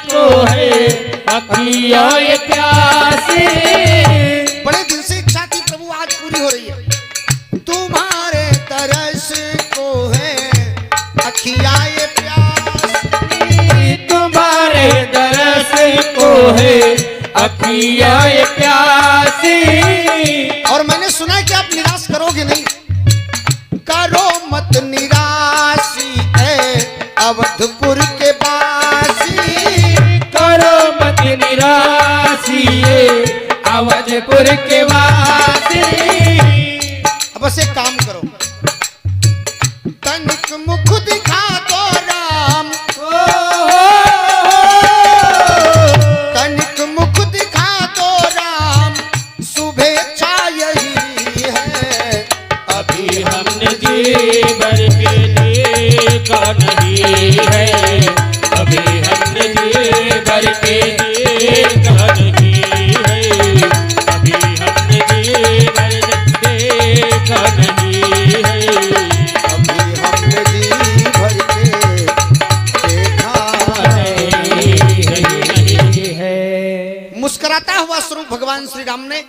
को है अखिया ये प्यासी। बड़े दिन से इच्छा थी प्रभु, आज पूरी हो रही है। तुम्हारे तरस को है अखिया ये प्यासी, तुम्हारे दरस को है अखिया ये प्यासी। और मैंने सुना है कि आप निराश करोगे नहीं। करो मत निराशी है अवधपुर के बासी, करो मत निराशी अवधपुर के वासी। अब बस एक काम करो, तनिक मुख दिखा दो राम, तनिक मुख दिखा दो राम, शुभेच्छा यही है। अभी हमने जी भर के देखा नहीं है, अभी हमने जी भर के देखा नहीं है, अभी हमने जी भर देखा नहीं है, अभी हमने जी भर के देखा नहीं है। मुस्कुराता हुआ स्वरूप भगवान श्री राम ने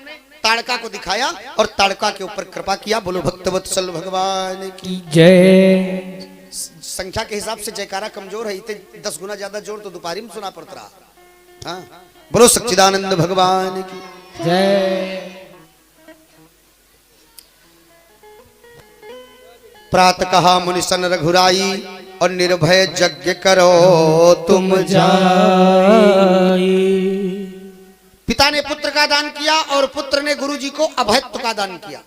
ताड़का को दिखाया और ताड़का के ऊपर कृपा किया। बोलो भक्तवत्सल भगवान की जय। संख्या के हिसाब से जयकारा कमजोर है, इतने 10 गुना ज्यादा जोर तो दोपहरी में सुना पड़ता रहा। हाँ, बोलो सच्चिदानंद भगवान की जय। प्रात कहा मुनिसन रघुराई और निर्भय यज्ञ करो तुम जाई। पिता ने पुत्र का दान किया और पुत्र ने गुरुजी को अभयत्व का दान किया।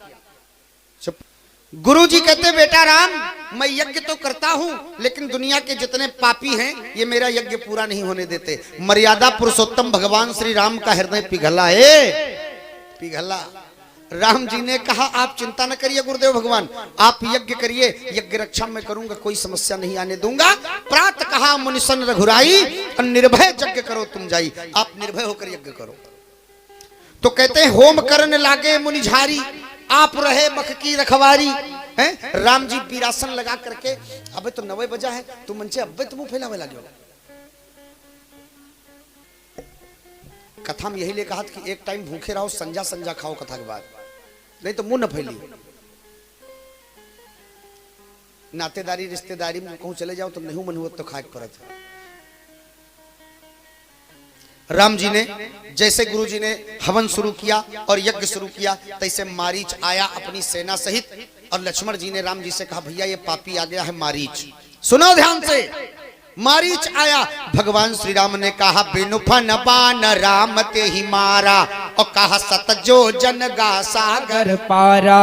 गुरुजी कहते बेटा राम, मैं यज्ञ तो करता हूं लेकिन दुनिया के जितने पापी हैं ये मेरा यज्ञ पूरा नहीं होने देते। मर्यादा पुरुषोत्तम भगवान श्री राम का हृदय पिघला है, पिघला। राम जी ने कहा आप चिंता न करिए गुरुदेव भगवान, आप यज्ञ करिए, यज्ञ रक्षा मैं करूंगा, कोई समस्या नहीं आने दूंगा। प्रात कहा मुनिसन रघुराई और निर्भय यज्ञ करो तुम जाई, आप निर्भय होकर यज्ञ करो। तो कहते हैं होम करने लागे मुनिझारी, आप रहे मख की रखवारी। हैं राम जी पीरासन लगा करके, अबे तो 9 बजा है, तू मंचे अबे तुम फैलावे लगे हो। कथा में यही ले कहा कि एक टाइम भूखे रहो, संजा संजा खाओ कथा के बाद, नहीं तो मुंह न फैली। नातेदारी रिश्तेदारी में कहूं चले जाओ तो नहीं मन हुआ तो खाए परत। राम जी ने जैसे गुरु जी ने हवन शुरू किया और यज्ञ शुरू किया, तैसे मारीच आया अपनी सेना सहित और लक्ष्मण जी ने राम जी से कहा भैया ये पापी आ गया है मारीच, सुनो ध्यान से। मारीच आया, भगवान श्री राम ने कहा बिनु फन बान राम ते ही मारा और कहा सतजो जन गा सागर पारा।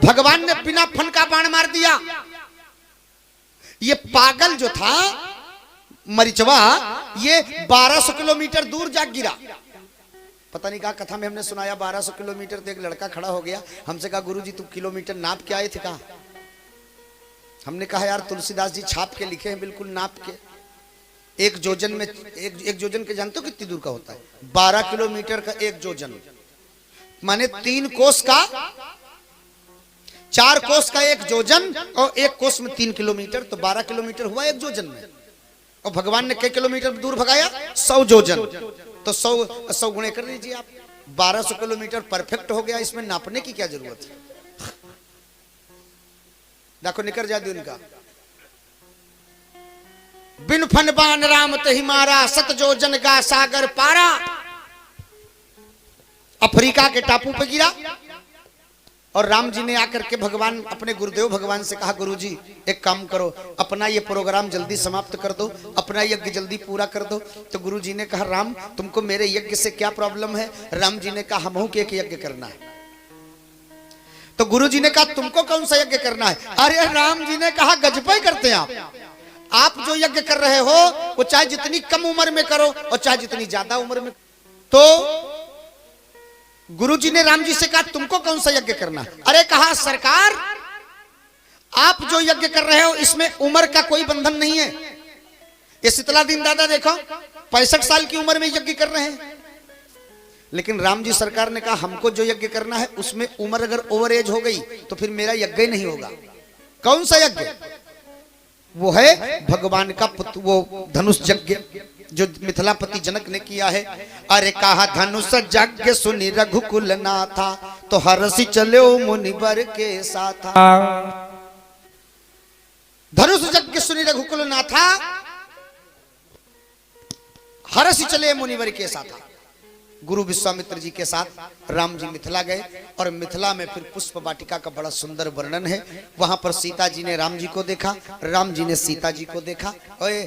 भगवान ने बिना फन का बाण मार दिया। ये पागल जो था मरीचवा, ये 1200 किलोमीटर दूर जा गिरा। पता नहीं कहा कथा में हमने सुनाया 1200 किलोमीटर। तो एक लड़का खड़ा हो गया, हमसे कहा गुरुजी तुम किलोमीटर नाप के आए थे? कहा हमने कहा यार तुलसीदास जी छाप के लिखे हैं, बिल्कुल नाप के। एक जोजन में एक जोजन के जानते हो कितनी दूर का होता है? 12 किलोमीटर का एक जोजन माने 3 कोस का, 4 कोस का एक जोजन और एक कोस में 3 किलोमीटर, तो 12 किलोमीटर हुआ एक जोजन में। और भगवान ने कितने किलोमीटर दूर भगाया? 100 जोजन। तो 100 गुणे कर लीजिए आप, 1200 किलोमीटर परफेक्ट हो गया। इसमें नापने की क्या जरूरत है? देखो निकल जाती उनका। बिन फन बान राम तहि मारा, सत जो जन का सागर पारा। अफ्रीका के टापू पे गिरा और राम जी ने आकर के भगवान अपने गुरुदेव भगवान से कहा गुरुजी एक काम करो, अपना ये प्रोग्राम जल्दी समाप्त कर दो, अपना यज्ञ जल्दी पूरा कर दो। तो गुरुजी ने कहा राम तुमको मेरे यज्ञ से क्या प्रॉब्लम है? राम जी ने कहा हमहू के एक यज्ञ करना है। तो गुरुजी ने कहा तुमको कौन सा यज्ञ करना है? अरे राम जी ने कहा गजपई करते हैं आप जो यज्ञ कर रहे हो वो चाहे जितनी कम उम्र में करो और चाहे जितनी ज्यादा उम्र में। तो गुरुजी ने राम जी से कहा तुमको कौन सा यज्ञ करना है? अरे कहा सरकार आप जो यज्ञ कर रहे हो इसमें उम्र का कोई बंधन नहीं है। ये शीतला दीन दादा देखो 65 साल की उम्र में यज्ञ कर रहे हैं, लेकिन राम जी सरकार ने कहा हमको जो यज्ञ करना है उसमें उम्र अगर ओवर एज हो गई तो फिर मेरा यज्ञ ही नहीं होगा। कौन सा यज्ञ? वो है भगवान का पुत्र, वो धनुष यज्ञ। जो मिथिलापति जनक ने किया है। अरे कहा धनुष यज्ञ सुनि रघुकुल नाथा, तो हरसि चले मुनिवर के साथ। धनुष यज्ञ सुनि रघुकुल नाथा, हरसि चले मुनिवर के साथ। गुरु विश्वामित्र जी के साथ राम जी मिथिला गए और मिथिला में फिर पुष्प वाटिका का बड़ा सुंदर वर्णन है। वहां पर सीता जी ने राम जी को देखा, राम जी ने सीता जी को देखा। ओए,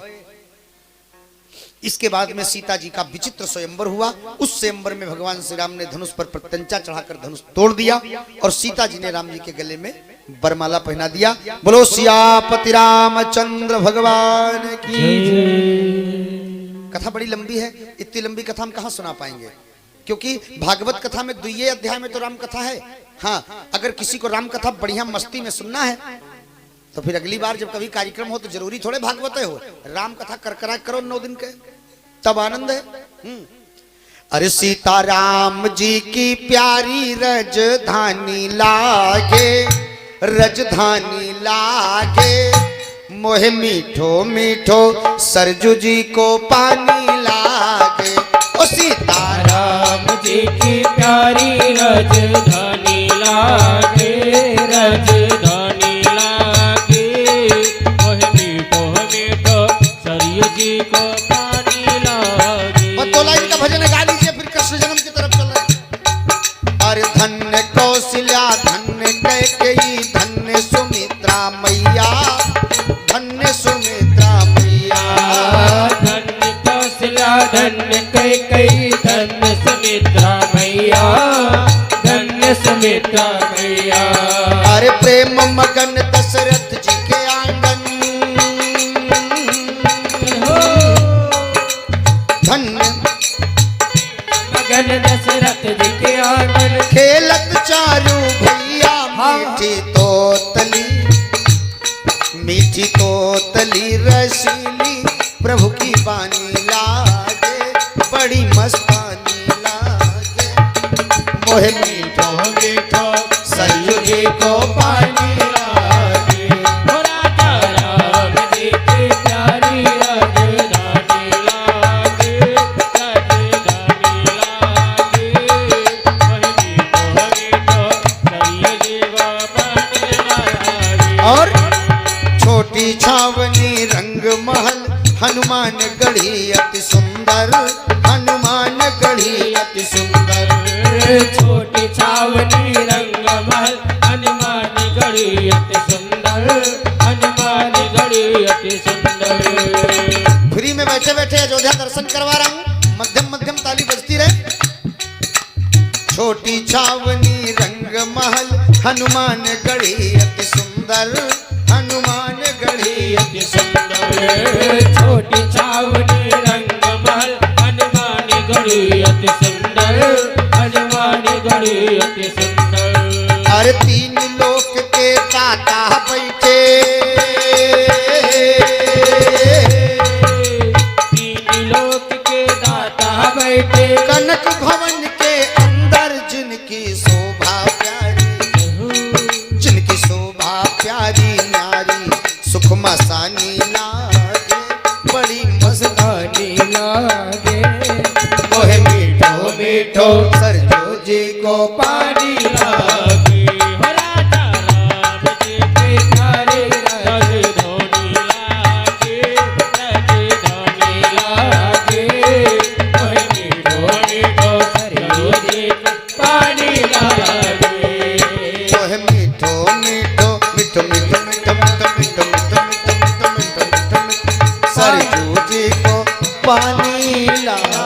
इसके बाद में सीता जी का विचित्र स्वयंवर हुआ। उस स्वयंवर में भगवान श्री राम ने धनुष पर प्रत्यंचा चढ़ाकर धनुष तोड़ दिया और सीता जी ने राम जी के गले में बरमाला पहना दिया। बोलो सियापति रामचंद्र भगवान की। कथा बड़ी लंबी है, इतनी लंबी कथा हम कहां सुना पाएंगे, क्योंकि भागवत कथा में 2 अध्याय में तो राम कथा है। हाँ, अगर किसी को राम कथा बढ़िया मस्ती में सुनना है तो फिर अगली बार जब कभी कार्यक्रम हो तो जरूरी थोड़े भागवत हो, राम कथा करकरा करो 9 दिन के, तब आनंद है। अरे सीता राम जी की प्यारी रजधानी लागे, रजधानी लागे, मोहे मीठो मीठो सरजू जी को पानी लागे। ओ सीता राम जी की प्यारी रजधानी लागे, रजधानी लागे, मोहे मीठो मीठो सरयू जी को पानी लागे। और 2 लाइन का भजन गा लीजिए, फिर कृष्ण जन्म की तरफ चल रहे। अरे धन्य कौशल्या, धन्य कैकेयी, धन्य सुमित्रा मैया, धन्य सुमित्रा मैया। धन्य कौशल्या, धन्य कैकेयी, धन्य सुमित्रा मैया, धन्य सुमित्रा मैया। अरे प्रेम मगन दशरथ जी के आंगन, धन्य मगन दशरथ जी के आंगन, खेलत चारू भैया, मीठी तोतली, मीठी तोतली रसीली, प्रभु की बानी लागे, बड़ी मस्तानी लागे। मोहे मीठो मीठो सरयू जी को पानी लागे। राजा राम जी की प्यारी रजधानी लागे, रजधानी लागे, मोहे मीठो सरयू जी को पानी लागे। और छोटी छावनी रंग महल, हनुमान गढ़ी अति सुंदर, हनुमान गढ़ी अति सुंदर। छोटी छावनी रंग महल, हनुमान गढ़ी अति सुंदर, हनुमान गढ़ी अति सुंदर। फ्री में बैठे बैठे अयोध्या दर्शन करवा रहा हूँ, मध्यम मध्यम ताली बजती रहे। छोटी छावनी रंग महल, हनुमान गढ़ी अति सुंदर, हनुमान गढ़ी अति सुंदर। छोटी छावनी रंग महल, हनुमान गढ़ी अति सुंदर, हनुमान गढ़ी अति सुंदर। अरे 3 लोक के दाता बैठे, 3 लोक के दाता बैठे, कनक भवन के अंदर, जिनकी शोभा प्यारी, जिनकी शोभा प्यारी नारी, सुख मसानी लागे, बड़ी मस्तानी लागे। मोहे मीठो मीठो सरजू जी को पानी लागे। राजा राम जी के प्यारे रजधानी लागे, रजधानी लागे, मोहे मीठो मीठो सरयू जी को पानी लागे। मोहे मीठो मीठो मीठो मीठो मीठो मीठो मीठो मीठो मीठो मीठो मीठो मीठो सरजू जी को पानी लागे।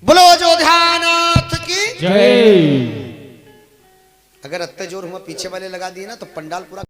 बोलो अयोध्यानाथ की जय। अगर अत्ते जोर हुआ पीछे वाले लगा दिए ना तो पंडाल पूरा